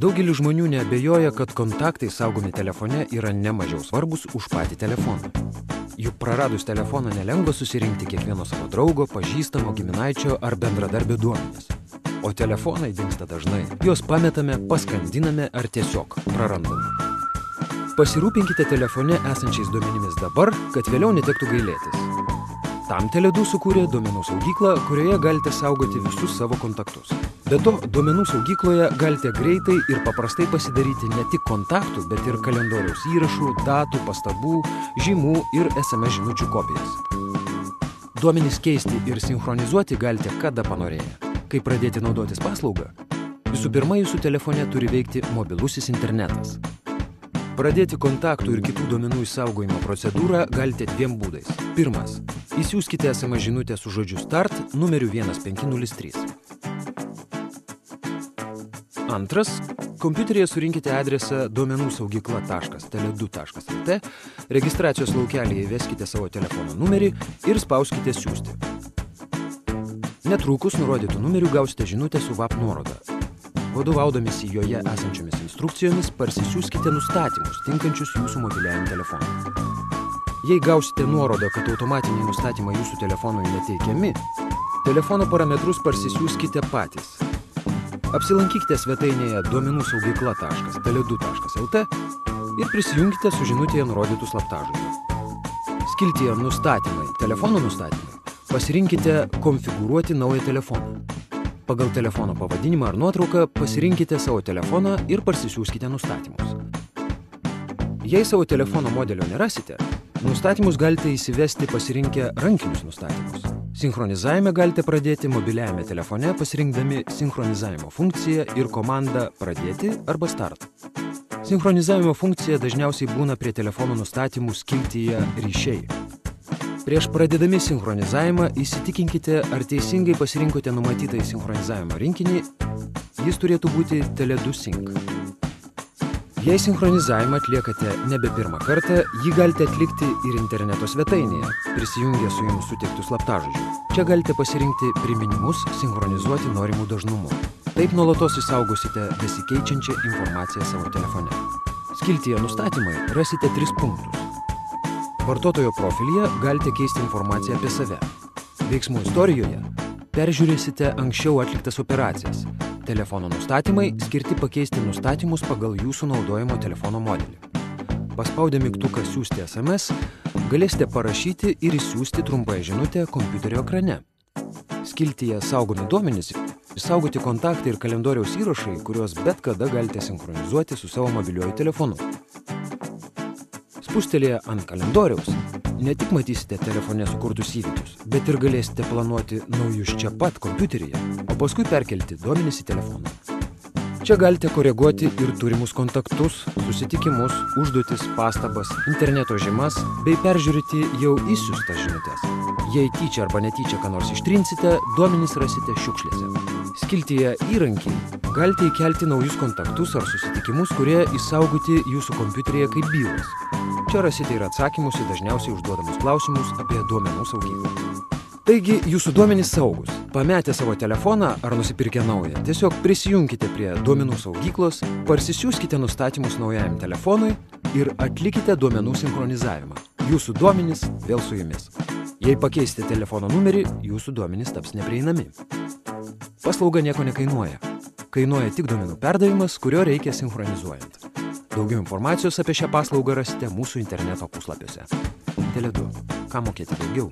Daugelis žmonių neabejoja, kad kontaktai saugomi telefone yra ne mažiau svarbus už patį telefoną. Juk praradus telefoną nelengva susirinkti kiekvieno savo draugo, pažįstamo, giminaičio ar bendradarbio duomenis. O telefonai dingsta dažnai. Juos pametame, paskandiname ar tiesiog prarandame. Pasirūpinkite telefone esančiais duomenimis dabar, kad vėliau netektų gailėtis. Tam Tele2 sukūrė duomenų saugyklą, kurioje galite saugoti visus savo kontaktus. Be to, duomenų saugykloje galite greitai ir paprastai pasidaryti ne tik kontaktų, bet ir kalendoriaus įrašų, datų, pastabų, žymų ir SMS žinučių kopijas. Duomenis keisti ir sinchronizuoti galite kada panorėję. Kaip pradėti naudotis paslaugą? Visų pirma, jūsų telefone turi veikti mobilusis internetas. Pradėti kontaktų ir kitų duomenų išsaugojimo procedūrą galite dviem būdais. Pirmas. Įsiųskite SMS žinutę su žodžiu START numeriu 1503. Antras. Kompiuteryje surinkite adresą duomenų-saugykla.tele2.lt, registracijos laukelyje įveskite savo telefono numerį ir spauskite siųsti. Netrukus nurodytų numerių gausite žinutę su VAP nuoroda. Vadovaudamisi joje esančiomis instrukcijomis parsisiųskite nustatymus, tinkančius jūsų mobiliajam telefonui. Jei gausite nuorodą, kad automatiniai nustatymai jūsų telefonui neteikiami, telefono parametrus parsisiųskite patys. Apsilankykite svetainėje duomenų-saugykla.tele2.lt ir prisijungkite su žinutėje nurodytų slaptažodžių. Skiltyje Nustatymai, telefono nustatymai, pasirinkite Konfigūruoti naują telefoną. Pagal telefono pavadinimą ar nuotrauką pasirinkite savo telefoną ir parsisiųskite nustatymus. Jei savo telefono modelio nerasite, nustatymus galite įsivesti pasirinkę rankinius nustatymus. Sinchronizavimą galite pradėti mobiliajame telefone pasirinkdami sinchronizavimo funkciją ir komandą Pradėti arba Start. Sinchronizavimo funkcija dažniausiai būna prie telefono nustatymų skiltyje Ryšiai. Prieš pradėdami sinchronizavimą įsitikinkite, ar teisingai pasirinkote numatytą sinchronizavimo rinkinį, jis turėtų būti Tele2 Sync. Jei sinchronizavimą atliekate nebe pirmą kartą, jį galite atlikti ir interneto svetainėje, prisijungę su jums suteiktų slaptažodžių. Čia galite pasirinkti priminimus sinchronizuoti norimų dažnumu. Taip nuolatos išsaugosite besikeičiančią informaciją savo telefone. Skiltyje Nustatymai rasite 3 punktus. Vartotojo profilyje galite keisti informaciją apie save. Veiksmų istorijoje peržiūrėsite anksčiau atliktas operacijas. Telefono nustatymai skirti pakeisti nustatymus pagal jūsų naudojimo telefono modelį. Paspaudę mygtuką Siųsti SMS, galėsite parašyti ir išsiųsti trumpąją žinutę kompiuterio ekrane. Skiltyje Saugomi duomenys išsaugoti kontaktai ir kalendoriaus įrašai, kuriuos bet kada galite sinchronizuoti su savo mobiliuoju telefonu. Spustelėję ant kalendoriaus, ne tik matysite telefone sukurtus įvykius, bet ir galėsite planuoti naujus čia pat kompiuteryje, o paskui perkelti duomenis į telefoną. Čia galite koreguoti ir turimus kontaktus, susitikimus, užduotis, pastabas, interneto žymas bei peržiūrėti jau išsiųstas žinutes. Jei tyčia arba netyčia ką nors ištrinsite, duomenis rasite šiukšlėse. Skiltyje Įrankiai galite įkelti naujus kontaktus ar susitikimus, kurie išsaugoti jūsų kompiuteryje kaip bylos. Čia rasite ir atsakymus į dažniausiai užduodamus klausimus apie duomenų saugyklą. Taigi, jūsų duomenys saugus. Pametę savo telefoną ar nusipirkę naują, tiesiog prisijunkite prie duomenų saugyklos, parsisiųskite nustatymus naujajam telefonui ir atlikite duomenų sinchronizavimą. Jūsų duomenys vėl su jumis. Jei pakeisite telefono numerį, jūsų duomenys taps neprieinami. Paslauga nieko nekainuoja. Kainuoja tik duomenų perdavimas, kurio reikia sinchronizuojant. Daugiau informacijos apie šią paslaugą rasite mūsų interneto puslapiuose. Tele2. Ką mokėti daugiau?